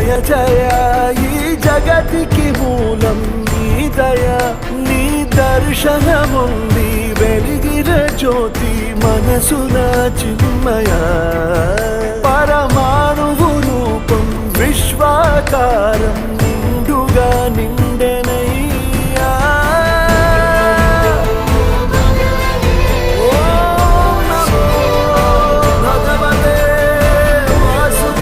జయ జయ ఈ జగతికి మూలం నీ దయ నీ దర్శనముంది వెలిగిన జ్యోతి మనసున చిన్మయ పరమాణువు రూపం విశ్వాకార